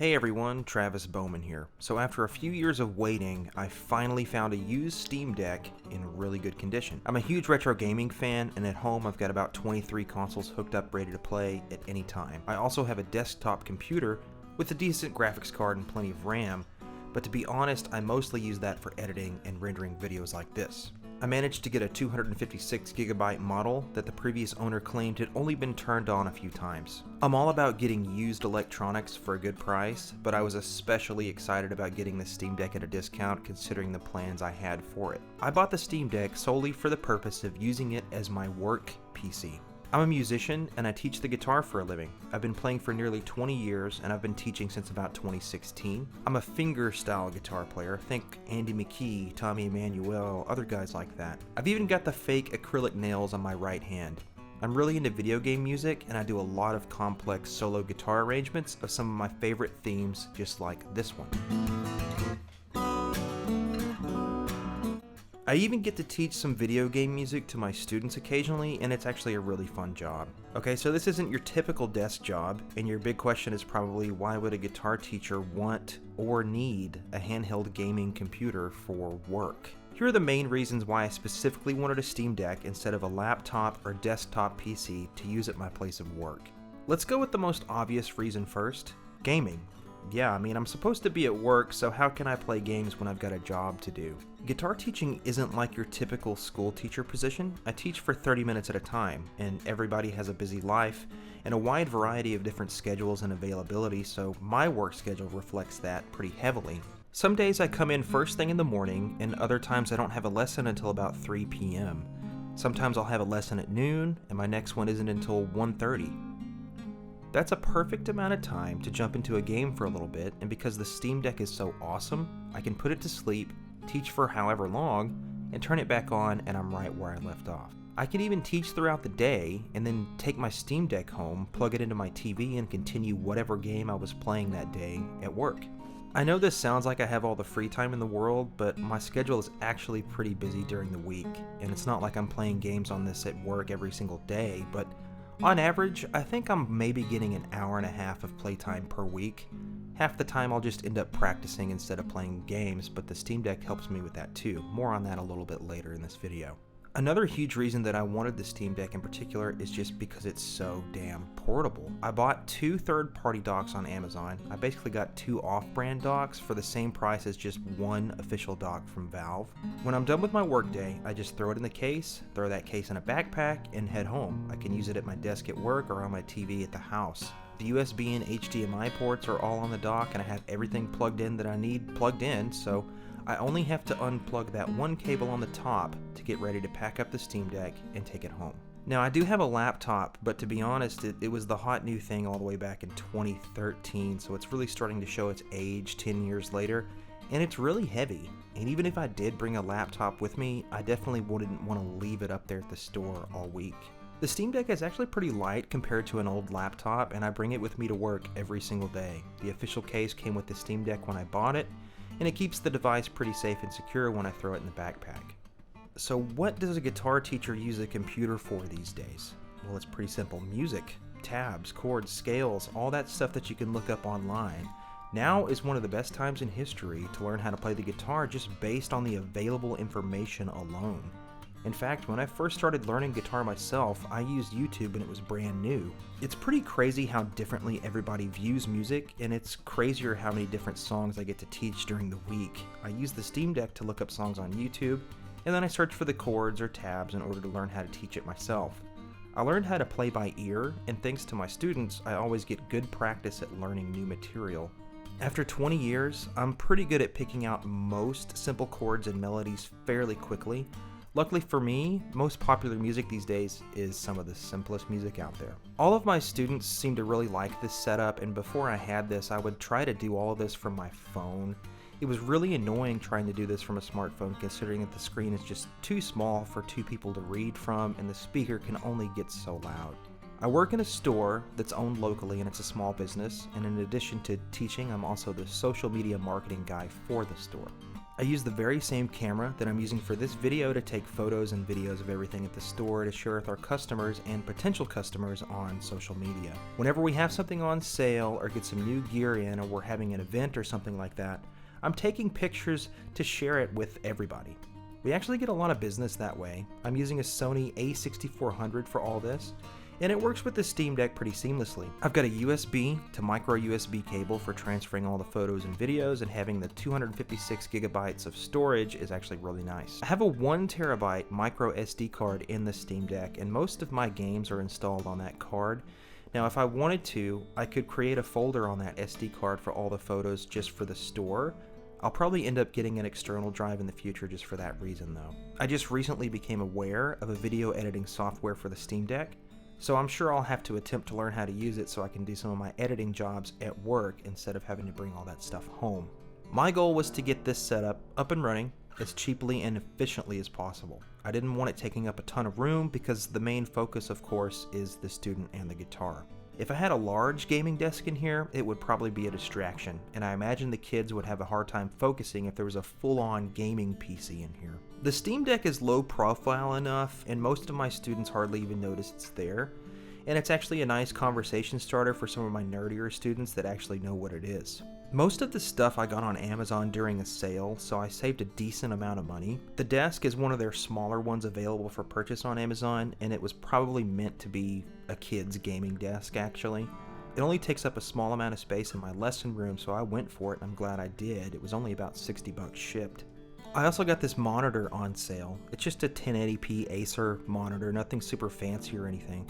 Hey everyone, Travis Bowman here. So after a few years of waiting, I finally found a used Steam Deck in really good condition. I'm a huge retro gaming fan, and at home I've got about 23 consoles hooked up ready to play at any time. I also have a desktop computer with a decent graphics card and plenty of RAM, but to be honest, I mostly use that for editing and rendering videos like this. I managed to get a 256GB model that the previous owner claimed had only been turned on a few times. I'm all about getting used electronics for a good price, but I was especially excited about getting the Steam Deck at a discount considering the plans I had for it. I bought the Steam Deck solely for the purpose of using it as my work PC. I'm a musician and I teach the guitar for a living. I've been playing for nearly 20 years and I've been teaching since about 2016. I'm a fingerstyle guitar player, think Andy McKee, Tommy Emmanuel, other guys like that. I've even got the fake acrylic nails on my right hand. I'm really into video game music and I do a lot of complex solo guitar arrangements of some of my favorite themes, just like this one. I even get to teach some video game music to my students occasionally, and it's actually a really fun job. Okay, so this isn't your typical desk job, and your big question is probably why would a guitar teacher want or need a handheld gaming computer for work? Here are the main reasons why I specifically wanted a Steam Deck instead of a laptop or desktop PC to use at my place of work. Let's go with the most obvious reason first, gaming. Yeah, I'm supposed to be at work, so how can I play games when I've got a job to do? Guitar teaching isn't like your typical school teacher position. I teach for 30 minutes at a time, and everybody has a busy life and a wide variety of different schedules and availability, so my work schedule reflects that pretty heavily. Some days I come in first thing in the morning, and other times I don't have a lesson until about 3 p.m. Sometimes I'll have a lesson at noon, and my next one isn't until 1:30. That's a perfect amount of time to jump into a game for a little bit, and because the Steam Deck is so awesome, I can put it to sleep, teach for however long, and turn it back on and I'm right where I left off. I can even teach throughout the day and then take my Steam Deck home, plug it into my TV, and continue whatever game I was playing that day at work. I know this sounds like I have all the free time in the world, but my schedule is actually pretty busy during the week, and it's not like I'm playing games on this at work every single day, but on average, I think I'm maybe getting an hour and a half of playtime per week. Half the time I'll just end up practicing instead of playing games, but the Steam Deck helps me with that too. More on that a little bit later in this video. Another huge reason that I wanted the Steam Deck in particular is just because it's so damn portable. I bought 2 third-party docks on Amazon. I basically got 2 off-brand docks for the same price as just 1 official dock from Valve. When I'm done with my workday, I just throw it in the case, throw that case in a backpack, and head home. I can use it at my desk at work or on my TV at the house. The USB and HDMI ports are all on the dock, and I have everything plugged in that I need plugged in, so I only have to unplug that one cable on the top to get ready to pack up the Steam Deck and take it home. Now, I do have a laptop, but to be honest, it was the hot new thing all the way back in 2013, so it's really starting to show its age 10 years later, and it's really heavy. And even if I did bring a laptop with me, I definitely wouldn't want to leave it up there at the store all week. The Steam Deck is actually pretty light compared to an old laptop, and I bring it with me to work every single day. The official case came with the Steam Deck when I bought it, and it keeps the device pretty safe and secure when I throw it in the backpack. So what does a guitar teacher use a computer for these days? Well, it's pretty simple. Music, tabs, chords, scales, all that stuff that you can look up online. Now is one of the best times in history to learn how to play the guitar just based on the available information alone. In fact, when I first started learning guitar myself, I used YouTube and it was brand new. It's pretty crazy how differently everybody views music, and it's crazier how many different songs I get to teach during the week. I use the Steam Deck to look up songs on YouTube, and then I search for the chords or tabs in order to learn how to teach it myself. I learned how to play by ear, and thanks to my students, I always get good practice at learning new material. After 20 years, I'm pretty good at picking out most simple chords and melodies fairly quickly. Luckily for me, most popular music these days is some of the simplest music out there. All of my students seem to really like this setup, and before I had this, I would try to do all of this from my phone. It was really annoying trying to do this from a smartphone, considering that the screen is just too small for 2 people to read from, and the speaker can only get so loud. I work in a store that's owned locally, and it's a small business, and in addition to teaching, I'm also the social media marketing guy for the store. I use the very same camera that I'm using for this video to take photos and videos of everything at the store to share with our customers and potential customers on social media. Whenever we have something on sale or get some new gear in, or we're having an event or something like that, I'm taking pictures to share it with everybody. We actually get a lot of business that way. I'm using a Sony a6400 for all this, and it works with the Steam Deck pretty seamlessly. I've got a USB to micro USB cable for transferring all the photos and videos, and having the 256 gigabytes of storage is actually really nice. I have a 1 terabyte micro SD card in the Steam Deck, and most of my games are installed on that card. Now, if I wanted to, I could create a folder on that SD card for all the photos just for the store. I'll probably end up getting an external drive in the future just for that reason though. I just recently became aware of a video editing software for the Steam Deck, so I'm sure I'll have to attempt to learn how to use it so I can do some of my editing jobs at work instead of having to bring all that stuff home. My goal was to get this setup up and running as cheaply and efficiently as possible. I didn't want it taking up a ton of room because the main focus, of course, is the student and the guitar. If I had a large gaming desk in here, it would probably be a distraction, and I imagine the kids would have a hard time focusing if there was a full-on gaming PC in here. The Steam Deck is low profile enough, and most of my students hardly even notice it's there, and it's actually a nice conversation starter for some of my nerdier students that actually know what it is. Most of the stuff I got on Amazon during a sale, so I saved a decent amount of money. The desk is one of their smaller ones available for purchase on Amazon, and it was probably meant to be a kid's gaming desk actually. It only takes up a small amount of space in my lesson room, so I went for it and I'm glad I did. It was only about 60 bucks shipped. I also got this monitor on sale. It's just a 1080p Acer monitor, nothing super fancy or anything.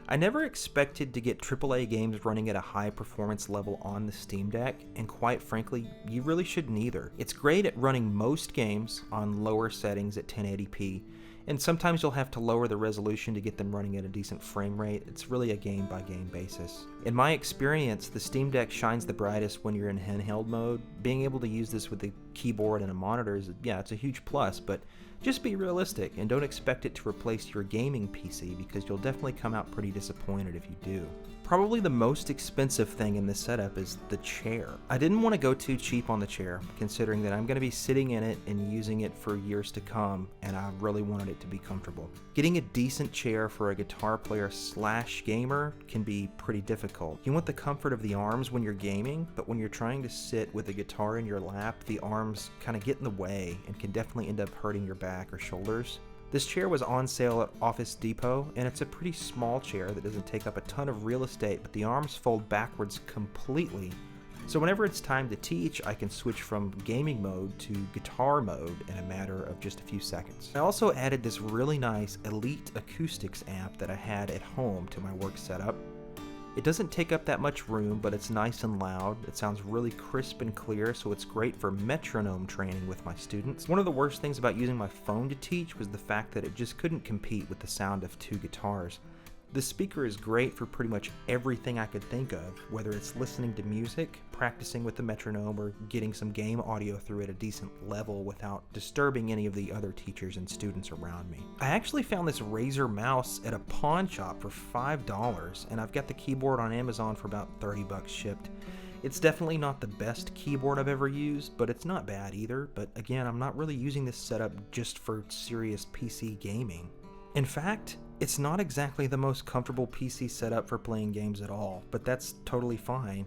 I never expected to get AAA games running at a high performance level on the Steam Deck, and quite frankly, you really shouldn't either. It's great at running most games on lower settings at 1080p, and sometimes you'll have to lower the resolution to get them running at a decent frame rate. It's really a game by game basis. In my experience, the Steam Deck shines the brightest when you're in handheld mode. Being able to use this with a keyboard and a monitor is, it's a huge plus, but just be realistic and don't expect it to replace your gaming PC because you'll definitely come out pretty disappointed if you do. Probably the most expensive thing in this setup is the chair. I didn't want to go too cheap on the chair, considering that I'm going to be sitting in it and using it for years to come, and I really wanted it to be comfortable. Getting a decent chair for a guitar player / gamer can be pretty difficult. You want the comfort of the arms when you're gaming, but when you're trying to sit with a guitar in your lap, the arms kind of get in the way and can definitely end up hurting your back or shoulders. This chair was on sale at Office Depot, and it's a pretty small chair that doesn't take up a ton of real estate, but the arms fold backwards completely. So whenever it's time to teach, I can switch from gaming mode to guitar mode in a matter of just a few seconds. I also added this really nice Elite Acoustics amp that I had at home to my work setup. It doesn't take up that much room, but it's nice and loud. It sounds really crisp and clear, so it's great for metronome training with my students. One of the worst things about using my phone to teach was the fact that it just couldn't compete with the sound of 2 guitars. The speaker is great for pretty much everything I could think of, whether it's listening to music, practicing with the metronome, or getting some game audio through at a decent level without disturbing any of the other teachers and students around me. I actually found this Razer mouse at a pawn shop for $5, and I've got the keyboard on Amazon for about 30 bucks shipped. It's definitely not the best keyboard I've ever used, but it's not bad either. But again, I'm not really using this setup just for serious PC gaming. In fact, it's not exactly the most comfortable PC setup for playing games at all, but that's totally fine.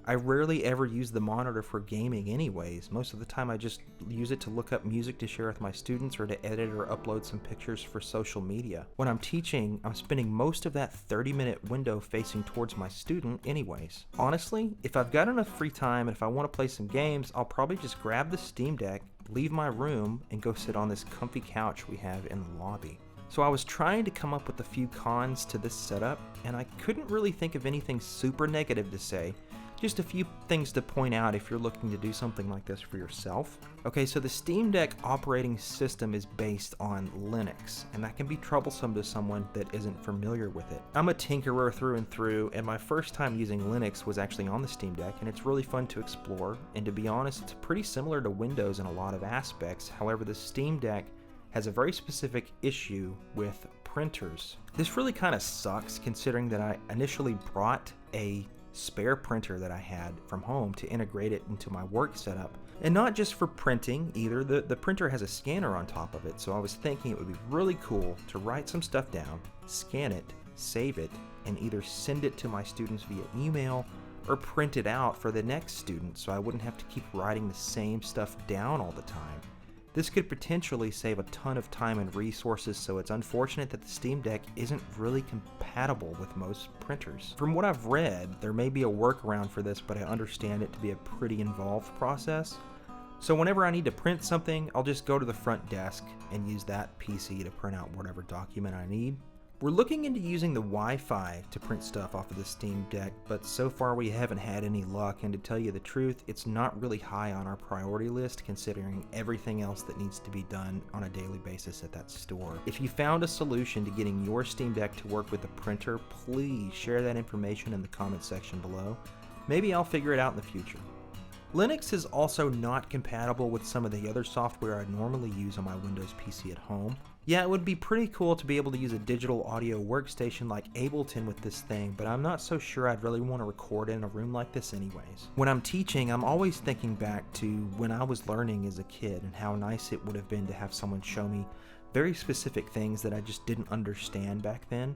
I rarely ever use the monitor for gaming anyways. Most of the time I just use it to look up music to share with my students or to edit or upload some pictures for social media. When I'm teaching, I'm spending most of that 30-minute window facing towards my student anyways. Honestly, if I've got enough free time and if I want to play some games, I'll probably just grab the Steam Deck, leave my room, and go sit on this comfy couch we have in the lobby. So I was trying to come up with a few cons to this setup, and I couldn't really think of anything super negative to say. Just a few things to point out if you're looking to do something like this for yourself. Okay, so the Steam Deck operating system is based on Linux, and that can be troublesome to someone that isn't familiar with it. I'm a tinkerer through and through, and my first time using Linux was actually on the Steam Deck, and it's really fun to explore. And to be honest, it's pretty similar to Windows in a lot of aspects. However, the Steam Deck has a very specific issue with printers. This really kind of sucks considering that I initially brought a spare printer that I had from home to integrate it into my work setup. And not just for printing either, the printer has a scanner on top of it, so I was thinking it would be really cool to write some stuff down, scan it, save it, and either send it to my students via email or print it out for the next student so I wouldn't have to keep writing the same stuff down all the time. This could potentially save a ton of time and resources, so it's unfortunate that the Steam Deck isn't really compatible with most printers. From what I've read, there may be a workaround for this, but I understand it to be a pretty involved process. So whenever I need to print something, I'll just go to the front desk and use that PC to print out whatever document I need. We're looking into using the Wi-Fi to print stuff off of the Steam Deck, but so far we haven't had any luck, and to tell you the truth, it's not really high on our priority list considering everything else that needs to be done on a daily basis at that store. If you found a solution to getting your Steam Deck to work with a printer, please share that information in the comment section below. Maybe I'll figure it out in the future. Linux is also not compatible with some of the other software I normally use on my Windows PC at home. Yeah, it would be pretty cool to be able to use a digital audio workstation like Ableton with this thing, but I'm not so sure I'd really want to record in a room like this anyways. When I'm teaching, I'm always thinking back to when I was learning as a kid and how nice it would have been to have someone show me very specific things that I just didn't understand back then.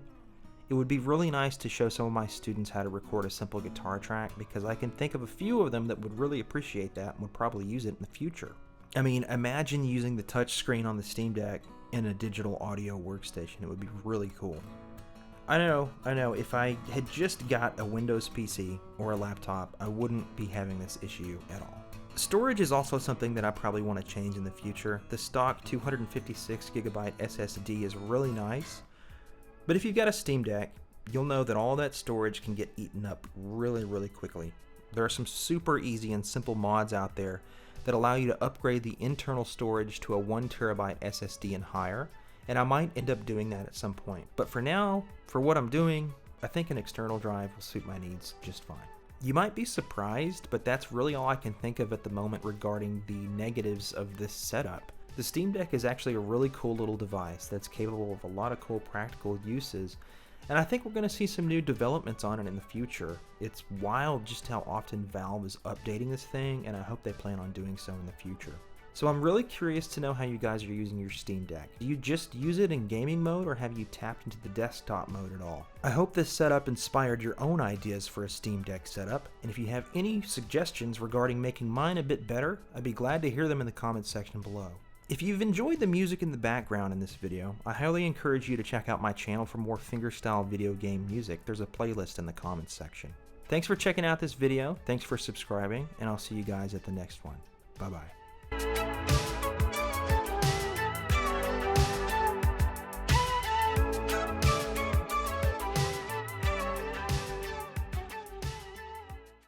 It would be really nice to show some of my students how to record a simple guitar track, because I can think of a few of them that would really appreciate that and would probably use it in the future. I mean, imagine using the touch screen on the Steam Deck in a digital audio workstation. It would be really cool. I know, if I had just got a Windows PC or a laptop, I wouldn't be having this issue at all. Storage is also something that I probably want to change in the future. The stock 256GB SSD is really nice, but if you've got a Steam Deck, you'll know that all that storage can get eaten up really quickly. There are some super easy and simple mods out there that allow you to upgrade the internal storage to a 1TB SSD and higher, and I might end up doing that at some point. But for now, for what I'm doing, I think an external drive will suit my needs just fine. You might be surprised, but that's really all I can think of at the moment regarding the negatives of this setup. The Steam Deck is actually a really cool little device that's capable of a lot of cool practical uses, and I think we're going to see some new developments on it in the future. It's wild just how often Valve is updating this thing, and I hope they plan on doing so in the future. So I'm really curious to know how you guys are using your Steam Deck. Do you just use it in gaming mode, or have you tapped into the desktop mode at all? I hope this setup inspired your own ideas for a Steam Deck setup, and if you have any suggestions regarding making mine a bit better, I'd be glad to hear them in the comments section below. If you've enjoyed the music in the background in this video, I highly encourage you to check out my channel for more fingerstyle video game music. There's a playlist in the comments section. Thanks for checking out this video, thanks for subscribing, and I'll see you guys at the next one. Bye bye.